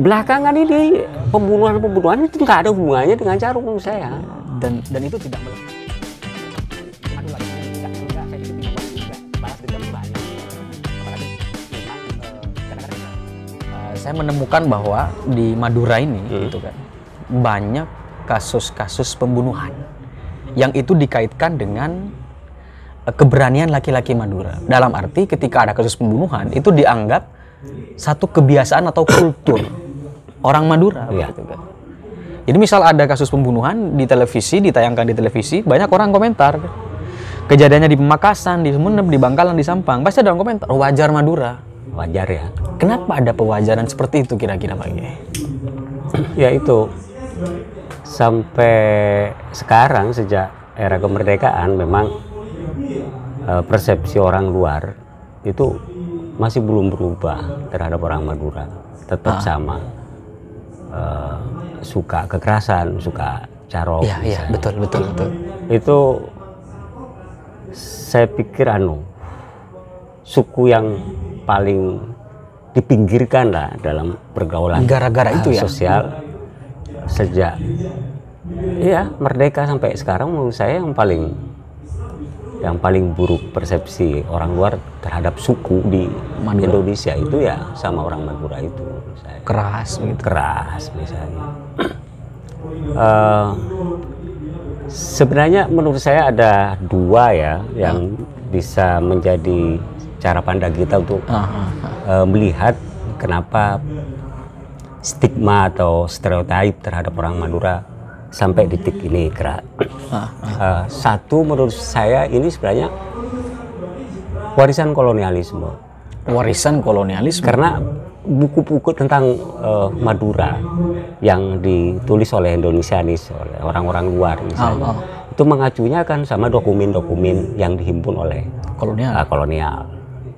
belakangan ini pembunuhan itu nggak ada hubungannya dengan Carung menurut saya. Dan itu tidak saya menemukan bahwa di Madura ini gitu kan banyak kasus-kasus pembunuhan yang itu dikaitkan dengan keberanian laki-laki Madura. Dalam arti ketika ada kasus pembunuhan itu dianggap satu kebiasaan atau kultur orang Madura gitu kan. Jadi misal ada kasus pembunuhan di televisi, ditayangkan di televisi, banyak orang komentar. Kejadiannya di Pamekasan, di Sumeneb, di Bangkalan, di Sampang, pasti ada orang komentar, wajar Madura. Wajar ya. Kenapa ada pewajaran seperti itu kira-kira Pak Kiai? Ya itu, sampai sekarang sejak era kemerdekaan memang persepsi orang luar itu masih belum berubah terhadap orang Madura. Tetap sama. Suka kekerasan, suka carok. Iya, betul. Itu saya pikir suku yang paling dipinggirkan lah dalam pergaulan gara-gara itu ya sosial sejak merdeka sampai sekarang. Menurut saya yang paling buruk persepsi orang luar terhadap suku di Indonesia itu ya sama orang Madura itu. Keras begitu. Keras misalnya. Sebenarnya menurut saya ada dua ya yang bisa menjadi cara pandang kita untuk melihat kenapa stigma atau stereotip terhadap orang Madura sampai titik ini keras. Satu menurut saya ini sebenarnya warisan kolonialisme. Warisan kolonialisme. Karena buku-buku tentang Madura yang ditulis oleh Indonesianis, oleh orang-orang luar misalnya, itu mengacunya kan sama dokumen-dokumen yang dihimpun oleh kolonial.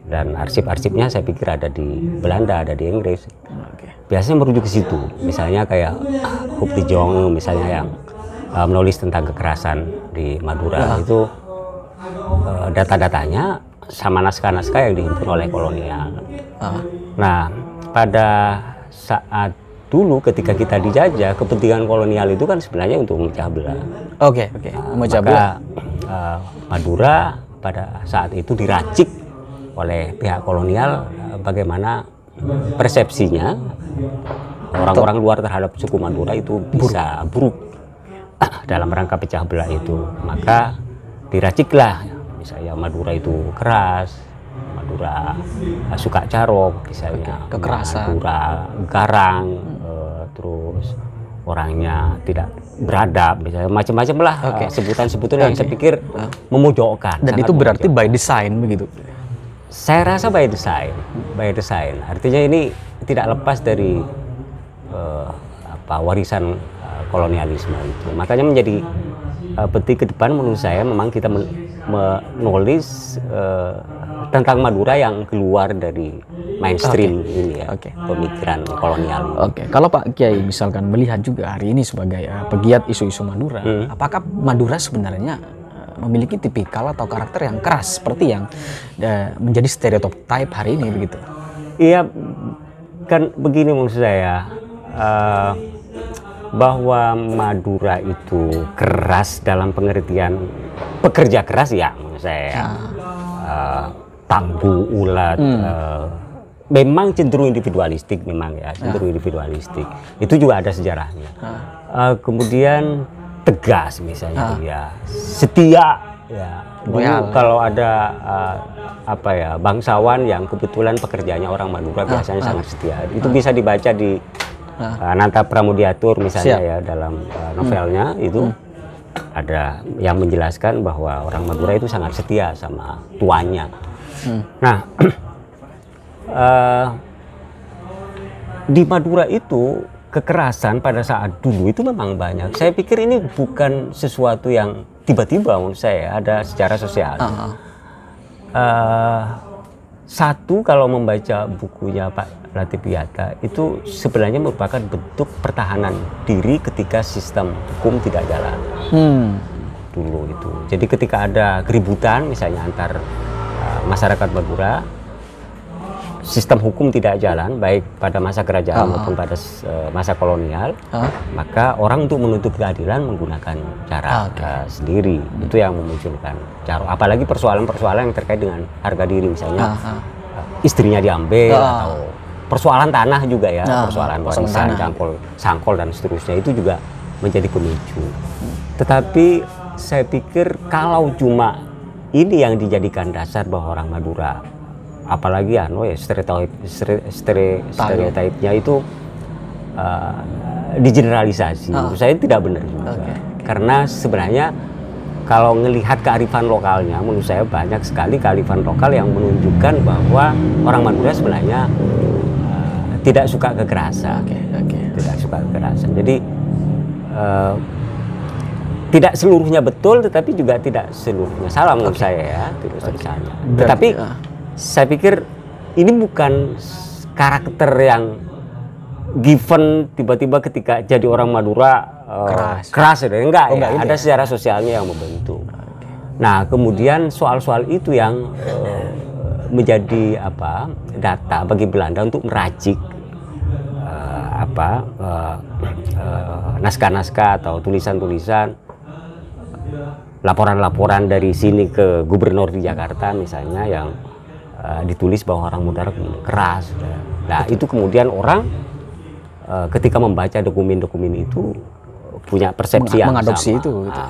Dan arsip-arsipnya saya pikir ada di Belanda, ada di Inggris. Biasanya merujuk ke situ. Misalnya kayak Hup de Jong misalnya yang menulis tentang kekerasan di Madura itu data-datanya sama naskah-naskah yang dihimpun oleh kolonial. Nah, pada saat dulu ketika kita dijajah, kepentingan kolonial itu kan sebenarnya untuk memecah belah. Oke. Memecah belah. Madura pada saat itu diracik oleh pihak kolonial bagaimana persepsinya orang-orang luar terhadap suku Madura itu bisa buruk dalam rangka pecah belah itu. Maka diraciklah misalnya Madura itu keras, Madura suka carok misalnya, kekerasan, Madura garang, terus orangnya tidak beradab misalnya, macam-macam lah sebutan-sebutan yang saya pikir memojokkan. Dan itu berarti by design begitu? Saya rasa by design. Artinya ini tidak lepas dari warisan kolonialisme itu. Makanya menjadi penting ke depan menurut saya memang kita menulis tentang Madura yang keluar dari mainstream ini ya, pemikiran kolonial. Kalau Pak Kiai misalkan melihat juga hari ini sebagai pegiat isu-isu Madura, apakah Madura sebenarnya memiliki tipikal atau karakter yang keras seperti yang menjadi stereotip hari ini begitu? Iya, kan begini maksud saya, bahwa Madura itu keras dalam pengertian pekerja keras ya menurut saya, tangguh, ulet, memang cenderung individualistik individualistik. Itu juga ada sejarahnya. Kemudian tegas misalnya dia, setia ya. Dulu kalau ada bangsawan yang kebetulan pekerjaannya orang Madura biasanya sangat setia. Itu bisa dibaca di Nanta Pramudiatur misalnya ya dalam novelnya itu ada yang menjelaskan bahwa orang Madura itu sangat setia sama tuannya. Nah, di Madura itu kekerasan pada saat dulu itu memang banyak. Saya pikir ini bukan sesuatu yang tiba-tiba menurut saya, ada secara sosial. Satu, kalau membaca bukunya Pak Latif Piata itu sebenarnya merupakan bentuk pertahanan diri ketika sistem hukum tidak jalan. Dulu itu. Jadi ketika ada keributan misalnya antar masyarakat Madura, sistem hukum tidak jalan baik pada masa kerajaan maupun pada masa kolonial, maka orang untuk menuntut keadilan menggunakan cara sendiri. Itu yang memunculkan cara. Apalagi persoalan-persoalan yang terkait dengan harga diri, misalnya istrinya diambil atau persoalan tanah juga ya, persoalan warisan, sangkol dan seterusnya, itu juga menjadi pemicu. Tetapi saya pikir kalau cuma ini yang dijadikan dasar bahwa orang Madura, apalagi stereotipnya itu digeneralisasi, menurut saya tidak benar juga. Karena sebenarnya kalau melihat kearifan lokalnya, menurut saya banyak sekali kearifan lokal yang menunjukkan bahwa orang Madura sebenarnya tidak suka kekerasan, tidak suka kekerasan. Jadi tidak seluruhnya betul, tetapi juga tidak seluruhnya salah menurut saya ya, tidak seluruhnya. Tetapi saya pikir ini bukan karakter yang given tiba-tiba ketika jadi orang Madura keras ya, enggak ya, ada sejarah sosialnya yang membentuk. Nah, kemudian soal-soal itu yang menjadi data bagi Belanda untuk meracik naskah-naskah atau tulisan-tulisan, laporan-laporan dari sini ke gubernur di Jakarta misalnya yang ditulis bahwa orang Madura keras. Nah, itu kemudian orang ketika membaca dokumen-dokumen itu punya persepsi yang mengadopsi sama. Itu gitu.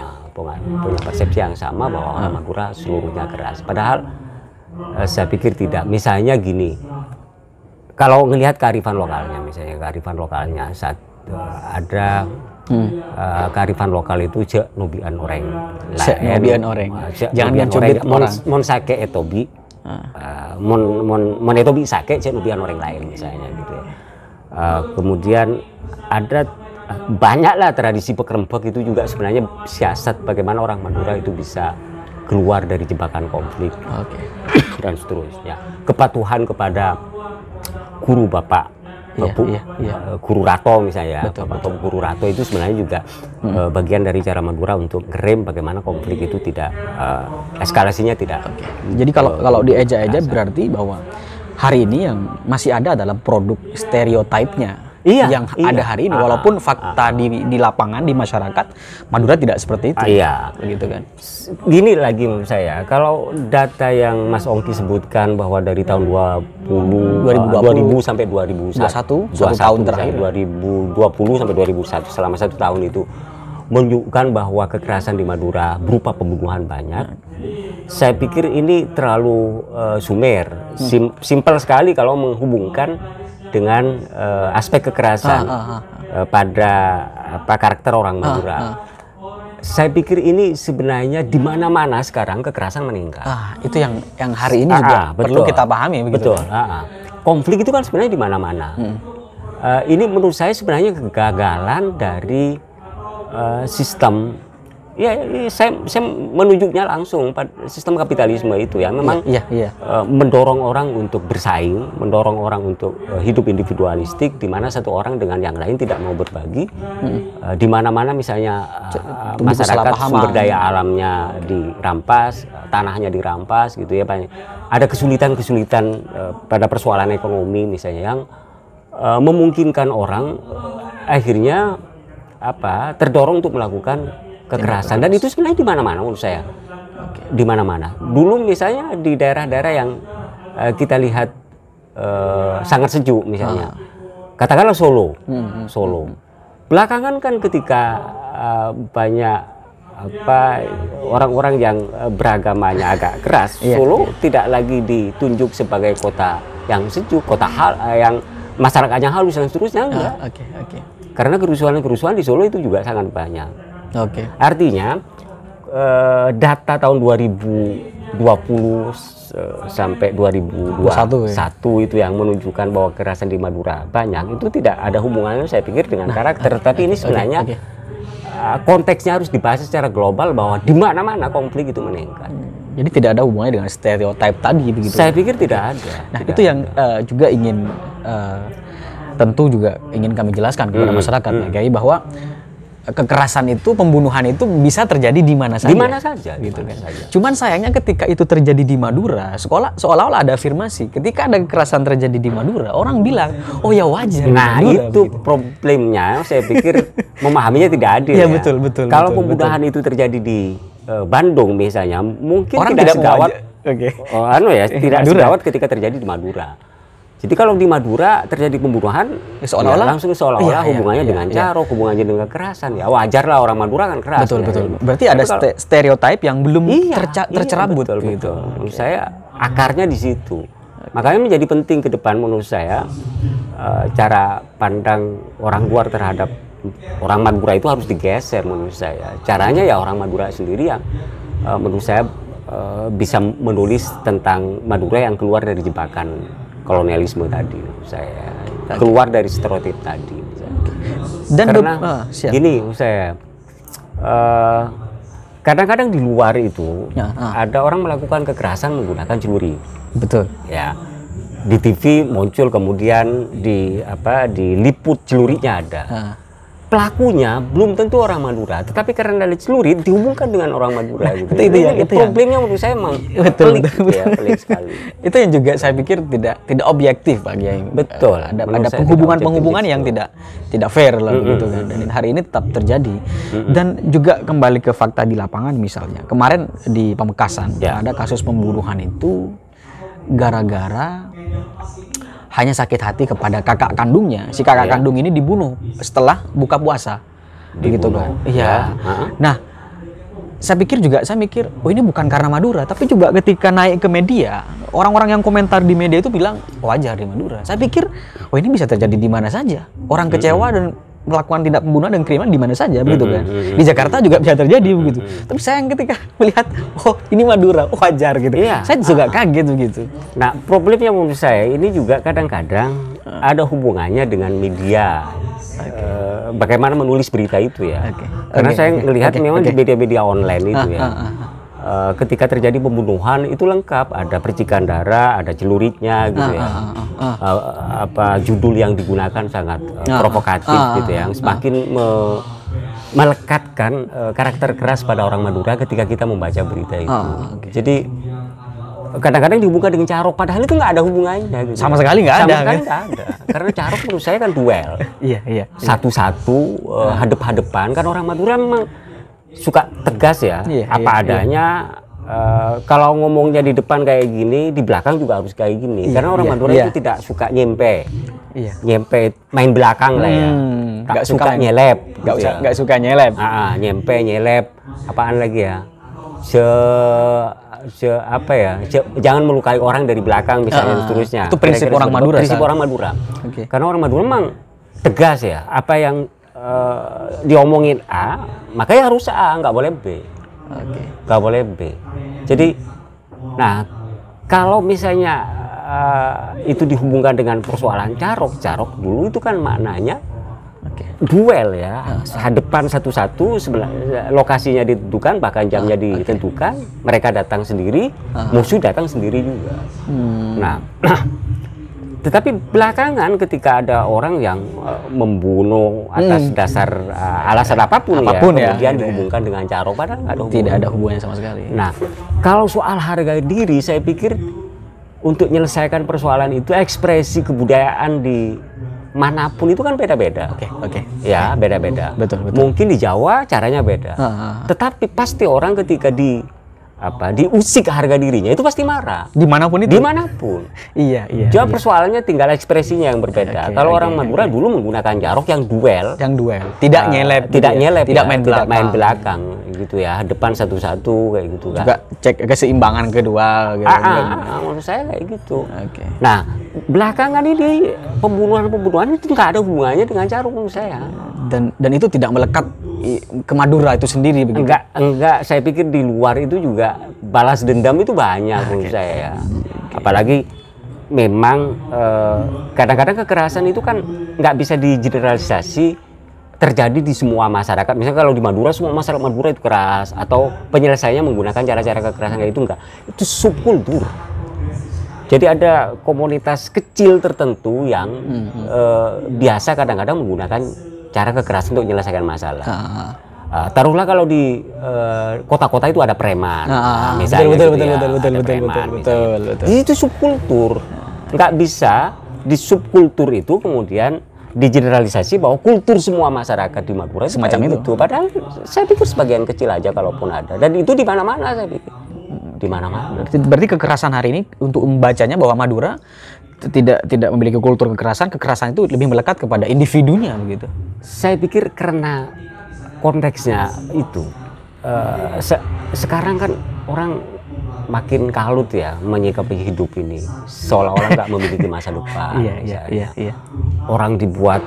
Punya persepsi yang sama bahwa orang Madura seluruhnya keras. Padahal saya pikir tidak. Misalnya gini, kalau melihat kearifan lokalnya, misalnya kearifan lokalnya ada kearifan lokal itu cek nubian orang lain, jangan mencubit orang. Mon sake etobi, mon etobi sake cek nubian orang lain misalnya gitu ya. Kemudian ada banyaklah tradisi pekerembek itu juga sebenarnya siasat bagaimana orang Madura itu bisa keluar dari jebakan konflik dan seterusnya. Kepatuhan kepada guru bapak, guru rato misalnya, atau guru rato itu sebenarnya juga bagian dari cara Madura untuk ngerem bagaimana konflik itu tidak eskalasinya tidak. Jadi kalau dieja-eja berarti bahwa hari ini yang masih ada adalah produk stereotipnya yang ada hari ini, walaupun fakta di lapangan di masyarakat Madura tidak seperti itu. Begitu kan. Gini lagi menurut saya, kalau data yang Mas Ongki sebutkan bahwa dari tahun 2000 sampai 2021 tahun terakhir, 2020 sampai 2001, selama 1 tahun itu menunjukkan bahwa kekerasan di Madura berupa pembunuhan banyak. Saya pikir ini terlalu sumer, simpel sekali kalau menghubungkan dengan aspek kekerasan pada karakter orang Madura. Saya pikir ini sebenarnya di mana-mana sekarang kekerasan meningkat. Itu yang hari ini juga perlu kita pahami. Begitu. Betul. Konflik itu kan sebenarnya di mana-mana. Ini menurut saya sebenarnya kegagalan dari sistem. Saya menunjuknya langsung pada sistem kapitalisme itu ya, memang mendorong orang untuk bersaing, mendorong orang untuk hidup individualistik, di mana satu orang dengan yang lain tidak mau berbagi. Di mana-mana misalnya masyarakat sumber daya alamnya dirampas, tanahnya dirampas gitu ya, banyak. Ada kesulitan-kesulitan pada persoalan ekonomi misalnya yang memungkinkan orang akhirnya terdorong untuk melakukan kekerasan, dan itu sebenarnya di mana-mana menurut saya. Di mana-mana. Dulu misalnya di daerah-daerah yang kita lihat sangat sejuk misalnya. Katakanlah Solo. Belakangan kan ketika banyak orang-orang yang beragamanya agak keras, Solo tidak lagi ditunjuk sebagai kota yang sejuk, kota yang masyarakatnya halus dan seterusnya. Karena kerusuhan-kerusuhan di Solo itu juga sangat banyak. Artinya data tahun 2020 sampai 2021 itu yang menunjukkan bahwa kekerasan di Madura banyak, itu tidak ada hubungannya saya pikir dengan karakter. Tapi ini sebenarnya konteksnya harus dibahas secara global bahwa di mana-mana konflik itu meningkat. Jadi tidak ada hubungannya dengan stereotip tadi begitu. Saya pikir tidak ada. Nah, itu yang juga tentu juga ingin kami jelaskan kepada masyarakat, Kiai, bahwa kekerasan itu, pembunuhan itu bisa terjadi di mana saja. Di mana saja, gitu kan. Cuman sayangnya ketika itu terjadi di Madura, seolah-olah ada afirmasi. Ketika ada kekerasan terjadi di Madura, orang bilang, oh ya wajar. Nah Madura, itu begitu. Saya pikir memahaminya tidak adil. Ya, ya. betul. Kalau pembunuhan itu terjadi di Bandung misalnya, mungkin Orang tidak tidak segawat. Oke. Tidak Madura. segawat ketika terjadi di Madura. Jadi kalau di Madura terjadi pembunuhan, seolah-olah langsung seolah-olah hubungannya dengan carok, hubungannya dengan kekerasan. Ya wajar lah, orang Madura kan keras. Betul. Berarti ada stereotip yang belum tercerabut. Betul. Menurut saya akarnya di situ. Makanya menjadi penting ke depan menurut saya cara pandang orang luar terhadap orang Madura itu harus digeser menurut saya. Caranya ya orang Madura sendiri yang menurut saya bisa menulis tentang Madura yang keluar dari jebakan kolonialisme tadi, saya keluar dari stereotip tadi. Dan karena gini, saya kadang-kadang di luar itu ada orang melakukan kekerasan menggunakan celuri. Betul. Ya, di TV muncul, kemudian diliput celurinya ada. Pelakunya belum tentu orang Madura, tetapi karena dari celurit dihubungkan dengan orang Madura gitu. Itu problemnya menurut saya memang pelik sekali. Itu yang juga saya pikir tidak objektif Pak Kiai. Betul. Ada penghubungan yang tidak fair lah gitu kan. Dan hari ini tetap terjadi. Dan juga kembali ke fakta di lapangan misalnya. Kemarin di Pamekasan ada kasus pembunuhan itu gara-gara hanya sakit hati kepada kakak kandungnya. Si kakak kandung ini dibunuh setelah buka puasa. Begitu kan? Iya. Nah, saya mikir, oh ini bukan karena Madura, tapi juga ketika naik ke media, orang-orang yang komentar di media itu bilang wajar di Madura. Saya pikir, oh ini bisa terjadi di mana saja. Orang kecewa dan melakukan tindak pembunuhan dan kriminal di mana saja, begitu kan? Di Jakarta juga bisa terjadi begitu. Tapi sayang ketika melihat, oh ini Madura, wajar gitu. Saya juga kaget begitu. Nah, problemnya menurut saya ini juga kadang-kadang ada hubungannya dengan media. Bagaimana menulis berita itu ya? Karena saya melihat memang di media-media online itu ya. Ketika terjadi pembunuhan itu lengkap, ada percikan darah, ada celuritnya gitu ya. Judul yang digunakan sangat provokatif gitu ya, yang semakin melekatkan karakter keras pada orang Madura ketika kita membaca berita itu. Jadi kadang-kadang dihubungkan dengan carok, padahal itu nggak ada hubungannya. Gitu. Sama sekali nggak ada. Karena carok menurut saya kan duel. Iya. Satu-satu hadep-hadepan, kan orang Madura memang suka tegas ya, adanya. Kalau ngomongnya di depan kayak gini, di belakang juga harus kayak gini. Karena orang Madura itu tidak suka nyempe, main belakang lah ya. Nggak suka nyelep, nggak suka nyelep. Nyempe, nyelep, apaan lagi ya? Jangan melukai orang dari belakang misalnya, seterusnya. Itu prinsip orang Madura. Prinsip orang Madura. Karena orang Madura memang tegas ya. Apa yang diomongin A, makanya harus A, nggak boleh B. Nggak boleh B. Jadi, nah kalau misalnya itu dihubungkan dengan persoalan carok dulu itu kan maknanya duel ya, hadapan satu-satu, lokasinya ditentukan, bahkan jamnya ditentukan, mereka datang sendiri, musuh datang sendiri juga. Nah, tetapi belakangan ketika ada orang yang membunuh atas dasar alasan apapun ya, kemudian dihubungkan dengan carok, padahal tidak ada hubungannya sama sekali. Nah, kalau soal harga diri, saya pikir untuk menyelesaikan persoalan itu ekspresi kebudayaan di manapun itu kan beda-beda. Ya, beda-beda. Betul. Mungkin di Jawa caranya beda. Tetapi pasti orang ketika diusik harga dirinya itu pasti marah. Dimanapun itu. Dimanapun. Iya. Cuma persoalannya tinggal ekspresinya yang berbeda. Kalau orang Madura dulu menggunakan carok yang duel. Tidak nyelep. Tidak main belakang gitu ya. Depan satu-satu kayak gitu kan. Juga cek keseimbangan kedua. Gitu. Menurut saya kayak gitu. Nah, belakangan ini pembunuhan itu nggak ada hubungannya dengan carok menurut saya. Dan itu tidak melekat ke Madura itu sendiri begitu. Enggak, saya pikir di luar itu juga balas dendam itu banyak menurut saya ya. Apalagi memang kadang-kadang kekerasan itu kan nggak bisa digeneralisasi terjadi di semua masyarakat. Misalnya kalau di Madura, semua masyarakat Madura itu keras, atau penyelesaiannya menggunakan cara-cara kekerasan kayak itu, enggak. Itu subkultur. Jadi ada komunitas kecil tertentu yang biasa kadang-kadang menggunakan cara kekerasan untuk menyelesaikan masalah. Taruhlah kalau di kota-kota itu ada preman, misalnya betul. Itu subkultur, nggak bisa di subkultur itu kemudian digeneralisasi bahwa kultur semua masyarakat di Madura semacam itu. Padahal saya pikir sebagian kecil aja kalaupun ada, dan itu di mana-mana saya pikir, di mana-mana. Berarti kekerasan hari ini untuk membacanya bahwa Madura tidak memiliki kultur kekerasan itu lebih melekat kepada individunya begitu. Saya pikir karena konteksnya itu sekarang kan orang makin kalut ya menyikapi hidup ini seolah-olah nggak memiliki masa depan. Iya. Orang dibuat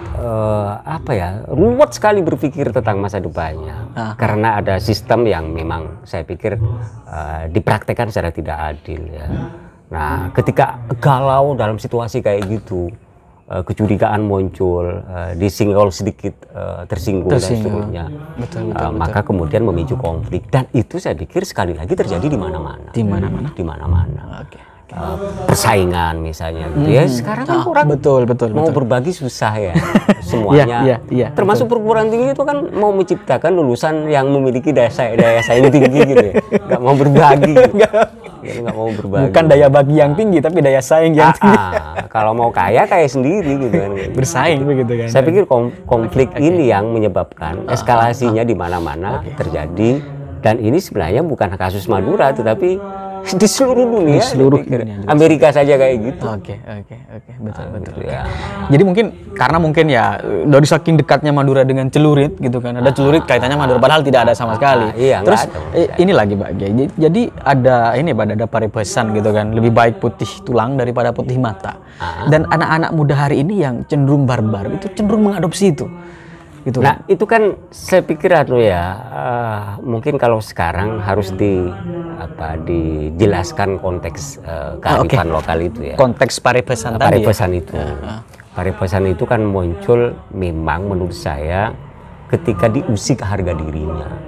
ruwet sekali berpikir tentang masa depannya karena ada sistem yang memang saya pikir dipraktekkan secara tidak adil ya. Nah, ketika galau dalam situasi kayak gitu, kecurigaan muncul, disenggol sedikit tersinggung dan seterusnya. Betul. Maka kemudian memicu konflik, dan itu saya pikir sekali lagi terjadi di mana-mana. Di mana-mana. Persaingan misalnya gitu ya. Sekarang kan orang mau berbagi susah ya semuanya. Termasuk perguruan tinggi itu kan mau menciptakan lulusan yang memiliki daya saing tinggi gitu ya. Nggak mau berbagi. Nggak mau berbagi. Bukan daya bagi yang tinggi, tapi daya saing yang tinggi. Kalau mau kaya sendiri gitu kan. Bersaing begitu kan. Saya pikir konflik ini yang menyebabkan eskalasinya di mana-mana terjadi, dan ini sebenarnya bukan kasus Madura tetapi di seluruh dunia. Di seluruh dunia. Amerika saja kayak gitu. Oke. Betul. Ya. Jadi mungkin ya dari saking dekatnya Madura dengan celurit gitu kan. Ada celurit kaitannya Madura padahal tidak ada sama sekali. Terus ini lagi Pak Kiai. Jadi ada paribasan gitu kan. Lebih baik putih tulang daripada putih mata. Dan anak-anak muda hari ini yang cenderung barbar itu cenderung mengadopsi itu. Gitu. Nah, itu kan saya pikir mungkin kalau sekarang harus dijelaskan konteks kearifan lokal itu ya. Konteks paribasan tadi. Paribasan itu kan muncul memang menurut saya ketika diusik harga dirinya.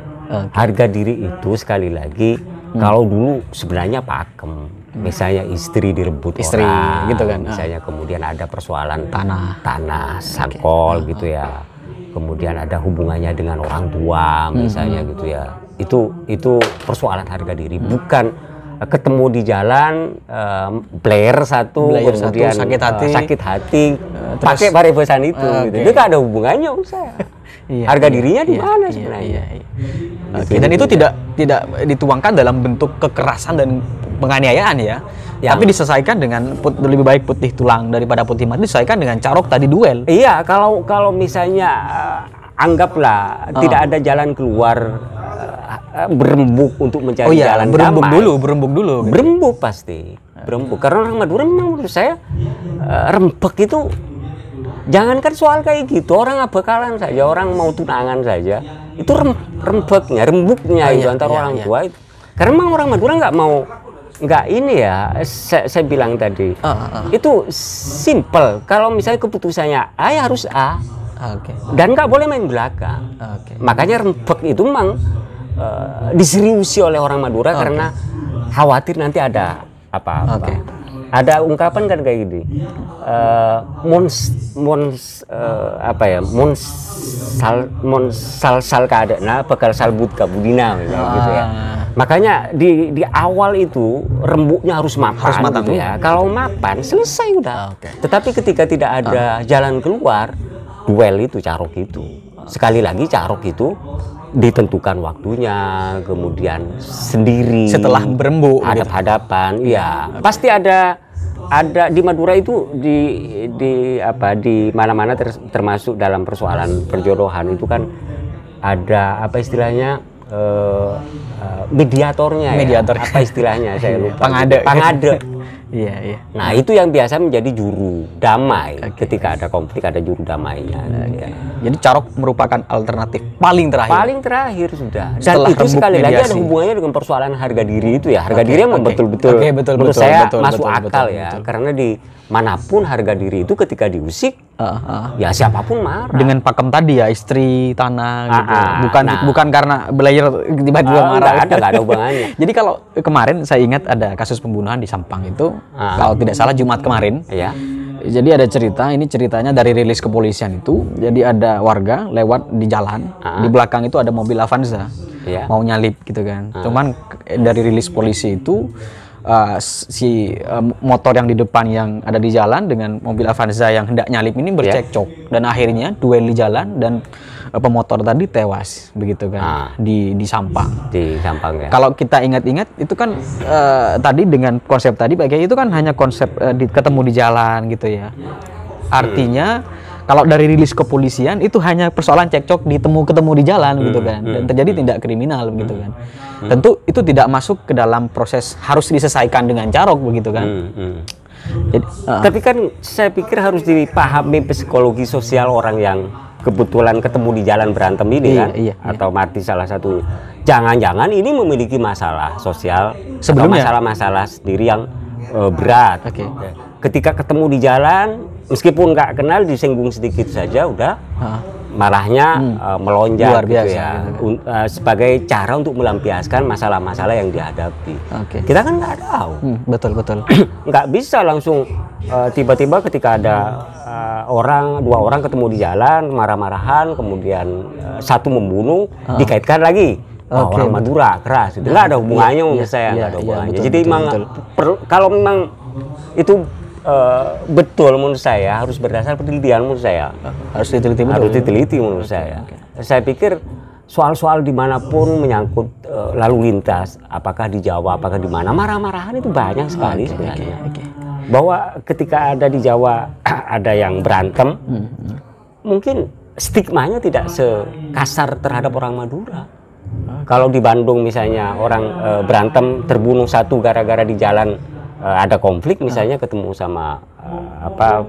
Harga diri itu sekali lagi kalau dulu sebenarnya pakem. Misalnya istri direbut orang, gitu kan. Misalnya kemudian ada persoalan tanah sakol gitu ya. Kemudian ada hubungannya dengan orang tua misalnya gitu ya. Itu persoalan harga diri, bukan ketemu di jalan player satu kemudian sakit hati pakai paribasan itu gitu. Itu kan ada hubungannya saya. Harga dirinya di mana sebenarnya. Dan itu tidak dituangkan dalam bentuk kekerasan dan penganiayaan ya. Tapi diselesaikan dengan lebih baik putih tulang daripada putih mata, diselesaikan dengan carok tadi duel. Iya, kalau misalnya anggaplah tidak ada jalan keluar, berembuk untuk mencari jalan damai. Berembuk dulu. Gitu. Berembuk pasti. Berembuk. Karena orang Madura memang menurut saya rembek itu jangankan soal kayak gitu, orang bekalan saja, orang mau tunangan saja, itu rembuknya itu antara orang tua itu. Karena memang orang Madura nggak ini ya, saya bilang tadi itu simple. Kalau misalnya keputusannya A ya harus A, dan nggak boleh main belakang. Makanya rembek itu memang diseriusi oleh orang Madura karena khawatir nanti ada apa-apa. Ada ungkapan kan kayak gini, sal kadena bakal salbut kabudina gitu ya. Makanya di awal itu rembuknya harus mapan gitu ya. Kalau mapan selesai udah. Tetapi ketika tidak ada jalan keluar, duel itu, carok itu. Sekali lagi carok itu ditentukan waktunya, kemudian sendiri. Setelah berembuk, hadap-hadapan, ya pasti ada di Madura itu di mana-mana termasuk dalam persoalan perjodohan itu kan ada apa istilahnya mediatornya. Apa istilahnya saya lupa. Pengade. Iya. Nah, itu yang biasa menjadi juru damai. Ketika ada konflik ada juru damainya. Jadi carok merupakan alternatif paling terakhir sudah. Dan itu sekali lagi ada hubungannya dengan persoalan harga diri itu ya. Harga diri yang betul-betul menurut saya masuk akal ya. Karena di manapun harga diri itu ketika diusik ya siapapun marah. Dengan pakem tadi ya, istri, tanah gitu. Bukan karena belayer tiba-tiba marah. Nggak ada hubungannya. Jadi kalau kemarin saya ingat ada kasus pembunuhan di Sampang itu, kalau tidak salah Jumat kemarin. Jadi ada cerita, ini ceritanya dari rilis kepolisian itu. Jadi ada warga lewat di jalan, di belakang itu ada mobil Avanza, mau nyalip gitu kan. Cuman dari rilis polisi itu motor yang di depan yang ada di jalan dengan mobil Avanza yang hendak nyalip ini bercekcok dan akhirnya duel di jalan dan pemotor tadi tewas begitu kan di Sampang. Di Sampang ya. Kalau kita ingat-ingat itu kan tadi dengan konsep tadi Pak Kiai itu kan hanya konsep ketemu di jalan gitu ya. Artinya kalau dari rilis kepolisian itu hanya persoalan cekcok ketemu di jalan gitu kan dan terjadi tindak kriminal begitu kan. Tentu itu tidak masuk ke dalam proses harus diselesaikan dengan carok begitu kan. Jadi, tapi kan saya pikir harus dipahami psikologi sosial orang yang kebetulan ketemu di jalan berantem ini atau mati salah satunya. Jangan-jangan ini memiliki masalah sosial sebelumnya, masalah-masalah sendiri yang berat. Ketika ketemu di jalan, meskipun nggak kenal, disinggung sedikit saja udah marahnya melonjak luar biasa, gitu ya. Sebagai cara untuk melampiaskan masalah-masalah yang dihadapi. Kita kan nggak tahu. Betul. Nggak bisa langsung tiba-tiba ketika ada dua orang ketemu di jalan marah-marahan, kemudian satu membunuh, dikaitkan lagi orang Madura keras. Itu nggak ada hubungannya menurut saya, nggak ada hubungannya. Jadi memang kalau memang itu betul menurut saya harus berdasar penelitian menurut saya. Harus diteliti menurut saya. Saya pikir soal-soal dimanapun menyangkut lalu lintas, apakah di Jawa, apakah di mana, marah-marahan itu banyak sekali sebenarnya. Bahwa ketika ada di Jawa ada yang berantem, mungkin stigmanya tidak sekasar terhadap orang Madura. Kalau di Bandung misalnya orang berantem terbunuh satu gara-gara di jalan ada konflik misalnya ketemu sama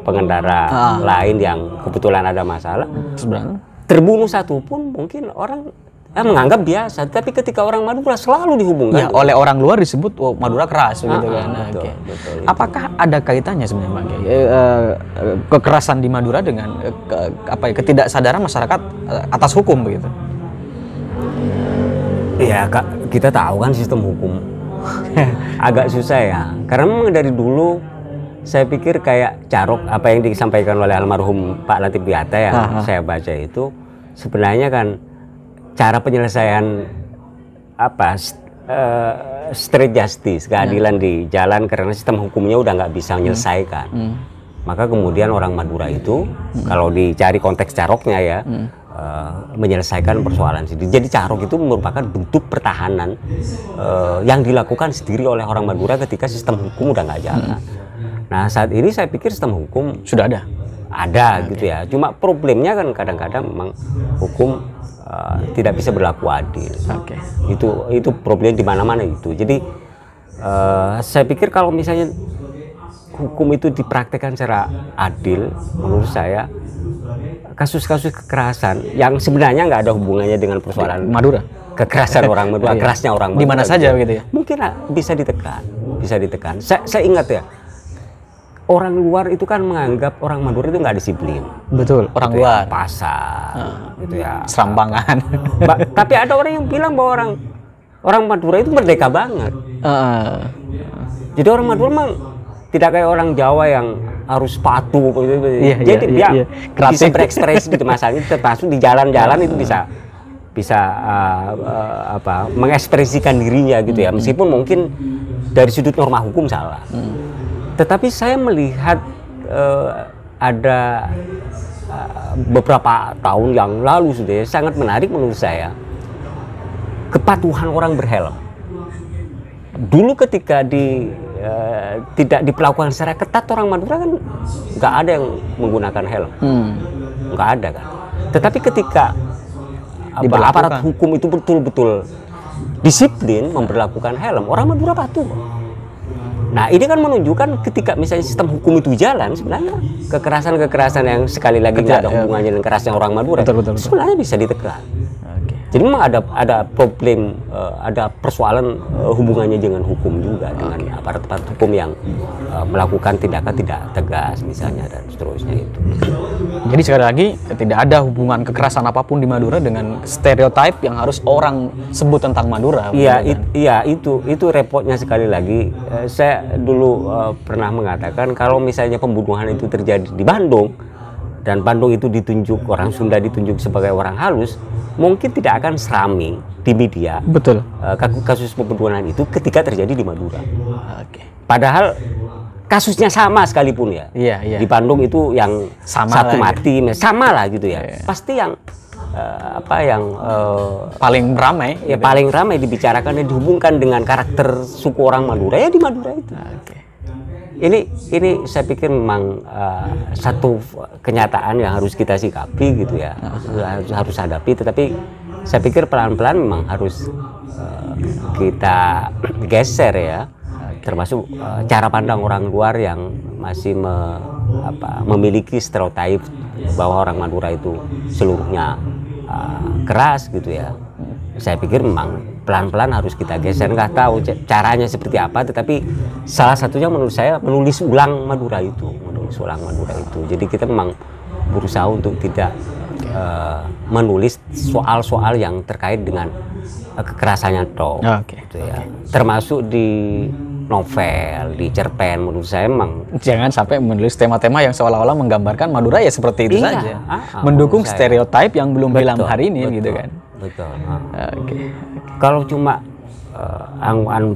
pengendara lain yang kebetulan ada masalah, terbunuh satu pun mungkin orang menganggap biasa, tapi ketika orang Madura selalu dihubungkan oleh orang luar disebut Madura keras begitu kan. Betul. Apakah ada kaitannya sebenarnya Bang kekerasan di Madura dengan ketidaksadaran masyarakat atas hukum begitu? Ya kita tahu kan sistem hukum agak susah ya, karena memang dari dulu saya pikir kayak carok apa yang disampaikan oleh almarhum Pak Latif Biata yang saya baca itu sebenarnya kan cara penyelesaian straight justice, keadilan di jalan, karena sistem hukumnya udah nggak bisa menyelesaikan. Maka kemudian orang Madura itu kalau dicari konteks caroknya ya menyelesaikan persoalan sendiri. Jadi carok itu merupakan bentuk pertahanan yang dilakukan sendiri oleh orang Madura ketika sistem hukum udah nggak jalan. Nah saat ini saya pikir sistem hukum sudah ada gitu ya. Cuma problemnya kan kadang-kadang memang hukum tidak bisa berlaku adil. Itu problem di mana-mana itu. Jadi saya pikir kalau misalnya hukum itu dipraktekkan secara adil, menurut saya kasus-kasus kekerasan yang sebenarnya nggak ada hubungannya dengan persoalan Madura, kekerasan orang Madura, kerasnya orang Madura, di mana saja begitu ya, mungkin bisa ditekan. Saya ingat ya, orang luar itu kan menganggap orang Madura itu nggak disiplin. Betul, orang luar. Pasar, gitu ya. Serampangan. Tapi ada orang yang bilang bahwa orang Madura itu merdeka banget. Jadi orang Madura memang tidak kayak orang Jawa yang harus patuh. Jadi dia bisa berekspresi gitu masalahnya, termasuk di jalan-jalan itu bisa mengekspresikan dirinya gitu ya. Meskipun mungkin dari sudut norma hukum salah. Tetapi saya melihat ada beberapa tahun yang lalu sudah sangat menarik menurut saya kepatuhan orang berhelm. Dulu ketika tidak diperlakukan secara ketat orang Madura kan nggak ada yang menggunakan helm, nggak ada kan. Tetapi ketika aparat hukum itu betul-betul disiplin memberlakukan helm, orang Madura patuh. Nah ini kan menunjukkan ketika misalnya sistem hukum itu jalan, sebenarnya kekerasan-kekerasan yang sekali lagi nggak ada hubungannya dengan kerasnya orang Madura, sebenarnya bisa ditekan. Jadi memang ada problem, ada persoalan hubungannya dengan hukum juga, dengan aparat-aparat hukum yang melakukan tindakan tidak tegas misalnya dan seterusnya itu. Jadi sekali lagi tidak ada hubungan kekerasan apapun di Madura dengan stereotip yang harus orang sebut tentang Madura. Iya, itu repotnya sekali lagi. Saya dulu pernah mengatakan kalau misalnya pembunuhan itu terjadi di Bandung dan Bandung itu ditunjuk orang Sunda ditunjuk sebagai orang halus, mungkin tidak akan serami di media. Betul. Kasus pembunuhan itu ketika terjadi di Madura. Oke. Padahal kasusnya sama sekalipun ya. Iya. Di Bandung itu yang Sama satu lah, mati, sama lah gitu ya. Iya. Pasti yang paling ramai. Ya gitu. Paling ramai dibicarakan dan dihubungkan dengan karakter suku orang Madura ya di Madura itu. Oke. Ini saya pikir memang satu kenyataan yang harus kita sikapi gitu ya, harus hadapi. Tetapi saya pikir pelan-pelan memang harus kita geser ya, termasuk cara pandang orang luar yang masih memiliki stereotip bahwa orang Madura itu seluruhnya keras gitu ya. Saya pikir memang pelan-pelan harus kita geser, nggak tahu caranya seperti apa, tetapi salah satunya menurut saya menulis ulang Madura itu. Jadi kita memang berusaha untuk tidak menulis soal-soal yang terkait dengan kekerasannya gitu ya. Termasuk di novel, di cerpen, menurut saya memang jangan sampai menulis tema-tema yang seolah-olah menggambarkan Madura ya seperti itu saja. Mendukung stereotip yang belum hilang hari ini gitu kan. Betul. Kalau cuma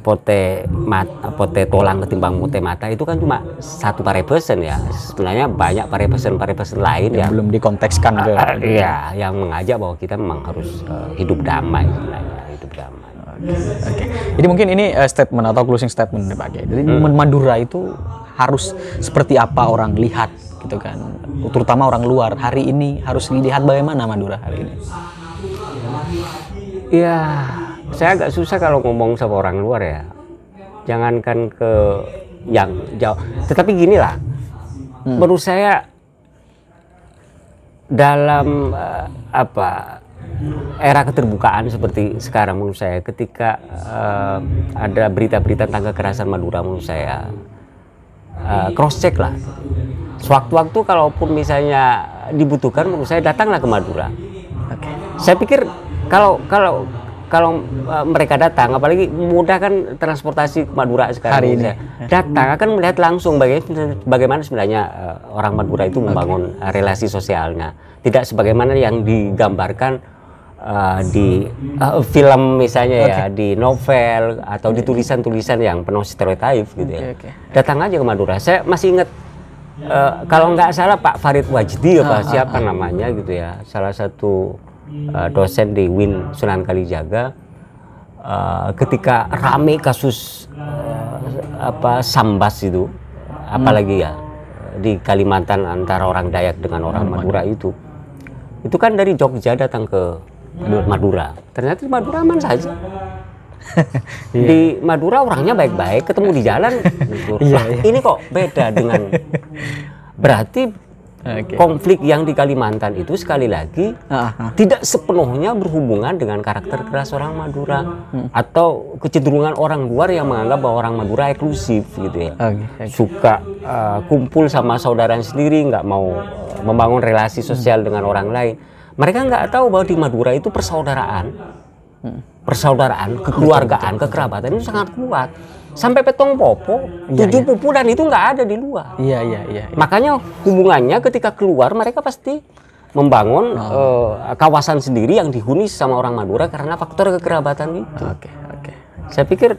pote tolang ketimbang pote mata itu kan cuma satu parebesan ya. Sebenarnya banyak parebesan lain yang belum dikontekskan ke yang mengajak bahwa kita memang harus hidup damai sebenarnya, hidup damai. Oke. Jadi mungkin ini statement atau closing statement Pak Kiai. Jadi Madura itu harus seperti apa orang lihat gitu kan. Terutama orang luar hari ini harus dilihat bagaimana Madura hari ini. Ya, saya agak susah kalau ngomong sama orang luar ya. Jangankan ke yang jauh. Tetapi ginilah, menurut saya dalam era keterbukaan seperti sekarang menurut saya, ketika ada berita-berita tentang kekerasan Madura, menurut saya cross check lah. Sewaktu-waktu kalaupun misalnya dibutuhkan, menurut saya datanglah ke Madura. Saya pikir kalau mereka datang, apalagi mudah kan transportasi ke Madura sekarang hari ini, datang akan melihat langsung bagaimana sebenarnya orang Madura itu membangun relasi sosialnya, tidak sebagaimana yang digambarkan di film misalnya ya, di novel atau di tulisan-tulisan yang penuh stereotip gitu ya. Datang aja ke Madura. Saya masih ingat kalau nggak salah Pak Farid Wajdi siapa namanya gitu ya, salah satu dosen di UIN Sunan Kalijaga, ketika rame kasus sambas itu, apalagi ya di Kalimantan antara orang Dayak dengan orang Madura itu kan dari Jogja datang ke Madura. Ternyata di Madura aman saja. Di Madura orangnya baik-baik, ketemu di jalan. Ini kok beda dengan berarti konflik yang di Kalimantan itu sekali lagi tidak sepenuhnya berhubungan dengan karakter keras orang Madura atau kecenderungan orang luar yang menganggap bahwa orang Madura eksklusif gitu ya, suka kumpul sama saudaranya sendiri, nggak mau membangun relasi sosial dengan orang lain. Mereka nggak tahu bahwa di Madura itu persaudaraan, kekeluargaan, kekerabatan itu sangat kuat. Sampai petong popo, 7 pupu dan itu nggak ada di luar. Iya. Makanya hubungannya ketika keluar mereka pasti membangun kawasan sendiri yang dihuni sama orang Madura karena faktor kekerabatan itu. Saya pikir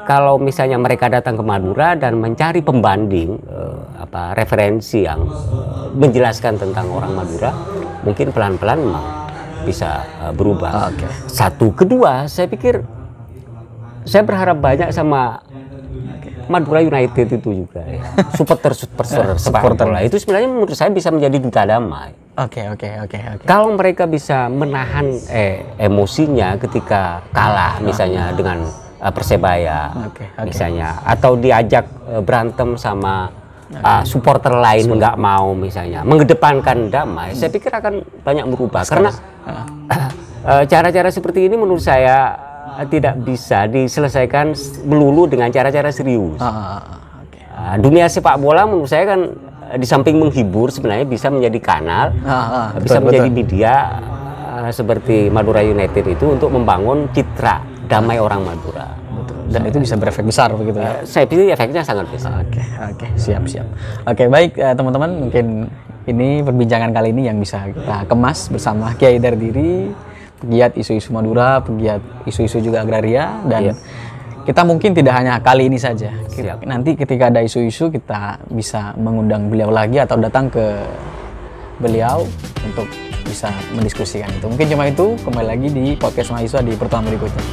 kalau misalnya mereka datang ke Madura dan mencari pembanding referensi yang menjelaskan tentang orang Madura, mungkin pelan-pelan memang bisa berubah. Satu, kedua, saya pikir saya berharap banyak sama Madura United itu juga ya. supporter bola itu sebenarnya menurut saya bisa menjadi duta damai. Oke. Kalau mereka bisa menahan emosinya ketika kalah misalnya dengan Persebaya misalnya, atau diajak berantem sama supporter lain nggak mau misalnya, mengedepankan damai, saya pikir akan banyak berubah. Karena Cara-cara seperti ini menurut saya tidak bisa diselesaikan melulu dengan cara-cara serius. Okay. Dunia sepak bola menurut saya kan di samping menghibur sebenarnya bisa menjadi kanal, bisa menjadi media seperti Madura United itu untuk membangun citra damai orang Madura. Dan itu bisa berefek besar begitu ya? Saya pikir efeknya sangat besar. Oke, siap. Oke, baik teman-teman, mungkin ini perbincangan kali ini yang bisa kita kemas bersama Kiai Dardiri, pegiat isu-isu Madura, pegiat isu-isu juga agraria, dan kita mungkin tidak hanya kali ini saja. Nanti ketika ada isu-isu kita bisa mengundang beliau lagi atau datang ke beliau untuk bisa mendiskusikan itu. Mungkin cuma itu, kembali lagi di podcast mahasiswa di pertemuan berikutnya.